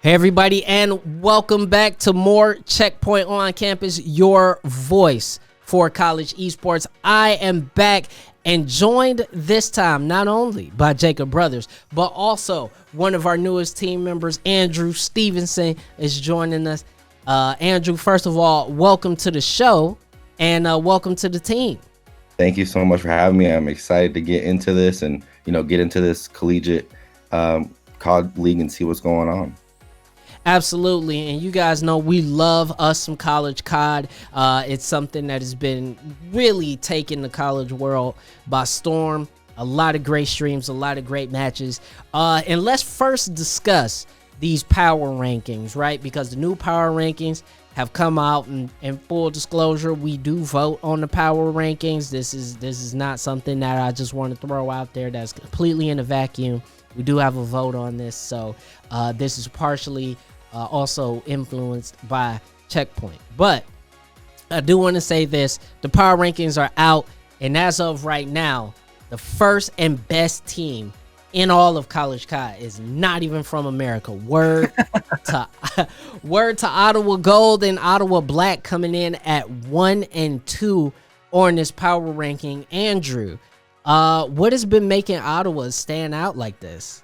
Hey everybody, and welcome back to more Checkpoint on Campus, your voice for college esports. I am back and joined this time not only by Jacob Brothers, but also one of our newest team members, Andrew Stevenson, is joining us. Andrew, first of all, welcome to the show and welcome to the team. Thank you so much for having me. I'm excited to get into this and, get into this collegiate CoD league and see what's going on. Absolutely, and you guys know we love us some College CoD. It's something that has been really taking the college world by storm. A lot of great streams, a lot of great matches. And let's first discuss these power rankings, right? Because the new power rankings have come out, and in full disclosure, we do vote on the power rankings. This is not something that I just want to throw out there that's completely in a vacuum. We do have a vote on this, so this is partially also influenced by Checkpoint. But I do want to say this: the power rankings are out, and as of right now, the first and best team in all of College CoD is not even from America. Word to Ottawa Gold and Ottawa Black coming in at 1 and 2 on this power ranking. Andrew, what has been making Ottawa stand out like this?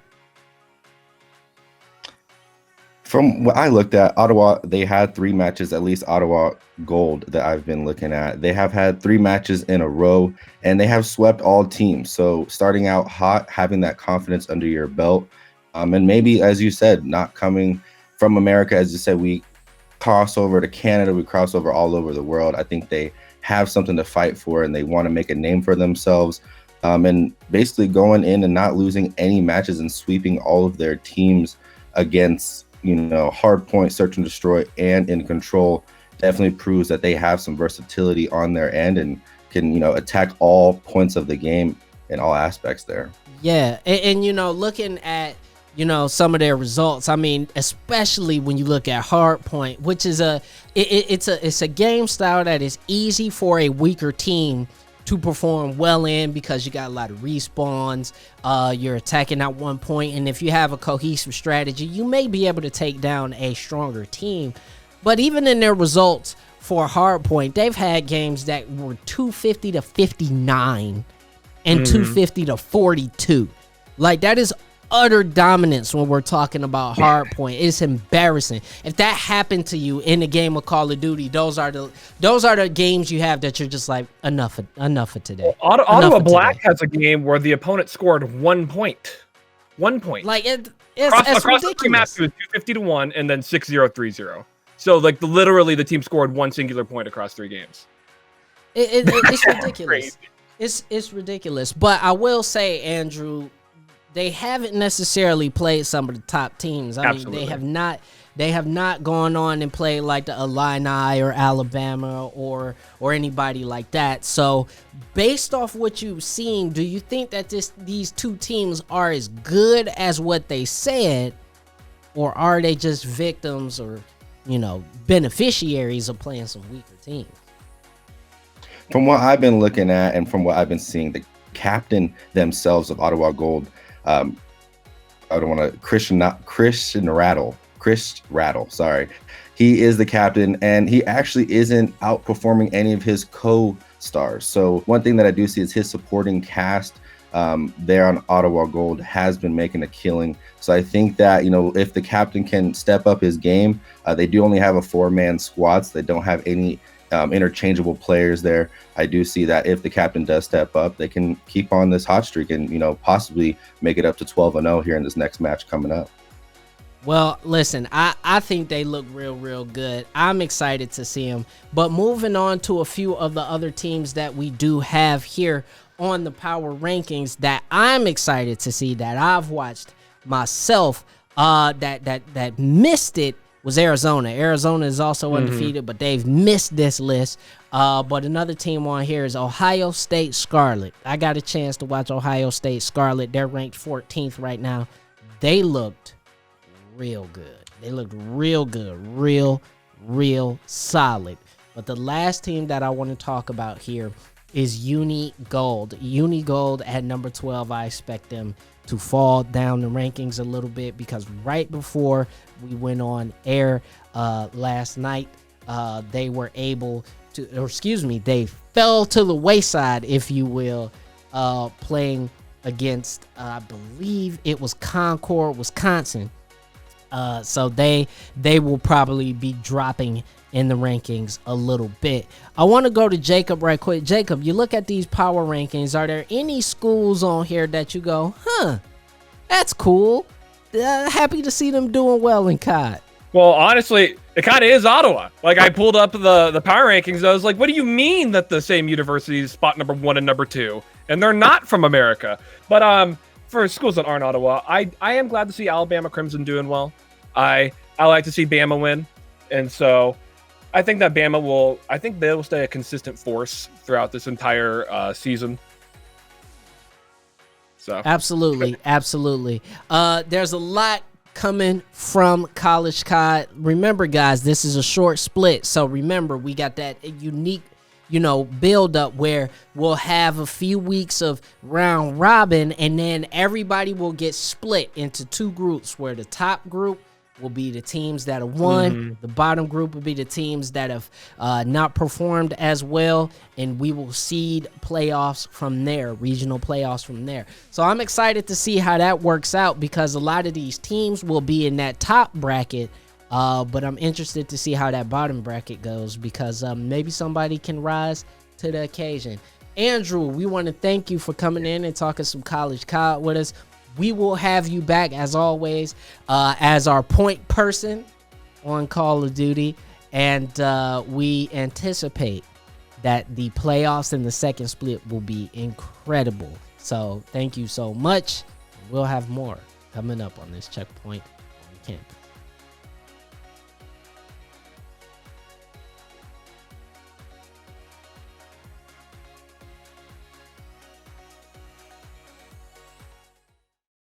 From what I looked at, Ottawa, they had 3 matches, at least Ottawa Gold that I've been looking at. They have had 3 matches in a row, and they have swept all teams. So starting out hot, having that confidence under your belt, and maybe, as you said, not coming from America. As you said, we cross over to Canada, we cross over all over the world. I think they have something to fight for, and they want to make a name for themselves. And basically going in and not losing any matches and sweeping all of their teams against hard point, search and destroy, and in control definitely proves that they have some versatility on their end and can, attack all points of the game in all aspects there. Yeah, and looking at, some of their results, I mean, especially when you look at hard point, which is it's a game style that is easy for a weaker team to perform well in, because you got a lot of respawns, you're attacking at one point, and if you have a cohesive strategy, you may be able to take down a stronger team. But even in their results for hardpoint, they've had games that were 250 to 59 and 250 to 42. Like, that is utter dominance when we're talking about hardpoint. It's embarrassing. If that happened to you in a game of Call of Duty, those are the games you have that you're just like, enough of today. Well, Ottawa Black has a game where the opponent scored 1 point. 1 point. Like, it's across ridiculous. The 3 maps, it was 250 to 1 and then 6-0-3-0. So, like, literally the team scored 1 singular point across 3 games. It's ridiculous. It's ridiculous. But I will say, Andrew, they haven't necessarily played some of the top teams. I mean, they have not gone on and played like the Illini or Alabama or anybody like that. So based off what you've seen, do you think that these 2 teams are as good as what they said, or are they just victims or, beneficiaries of playing some weaker teams? From what I've been looking at and from what I've been seeing, the captain themselves of Ottawa Gold, I don't want to Chris Rattle. Sorry. He is the captain, and he actually isn't outperforming any of his co-stars. So one thing that I do see is his supporting cast there on Ottawa Gold has been making a killing. So I think that, if the captain can step up his game, they do only have a 4-man squad, so they don't have any interchangeable players there. I do see that if the captain does step up, they can keep on this hot streak and, possibly make it up to 12-0 here in this next match coming up. Well, listen, I think they look real good. I'm excited to see them. But moving on to a few of the other teams that we do have here on the power rankings that I'm excited to see, that I've watched myself, that missed it, was Arizona. Arizona is also undefeated, but they've missed this list. But another team on here is Ohio State Scarlet. I got a chance to watch Ohio State Scarlet. They're ranked 14th right now. They looked real good. They looked real good, real solid. But the last team that I want to talk about here is Uni Gold. Uni Gold at number 12. I expect them to fall down the rankings a little bit because right before we went on air last night, they were able to, or excuse me, they fell to the wayside, if you will, playing against, I believe it was Concord, Wisconsin. So they will probably be dropping in the rankings a little bit. I want to go to Jacob right quick. Jacob, you look at these power rankings. Are there any schools on here that you go, that's cool? Happy to see them doing well in COD. Well, honestly, it kind of is Ottawa. Like, I pulled up the power rankings. I was like, what do you mean that the same university is spot number 1 and number 2? And they're not from America. But for schools that aren't Ottawa, I am glad to see Alabama Crimson doing well. I like to see Bama win. And so I think that they will stay a consistent force throughout this entire season. So absolutely. There's a lot coming from College CoD. Remember, guys, this is a short split. So remember, we got that unique, build up where we'll have a few weeks of round robin, and then everybody will get split into 2 groups where the top group will be the teams that have won. The bottom group will be the teams that have not performed as well, and we will seed playoffs from there, regional playoffs from there. So I'm excited to see how that works out because a lot of these teams will be in that top bracket, but I'm interested to see how that bottom bracket goes because maybe somebody can rise to the occasion. Andrew, we want to thank you for coming in and talking some College CoD with us. We will have you back, as always, as our point person on Call of Duty. And we anticipate that the playoffs and the second split will be incredible. So thank you so much. We'll have more coming up on this checkpoint on campus.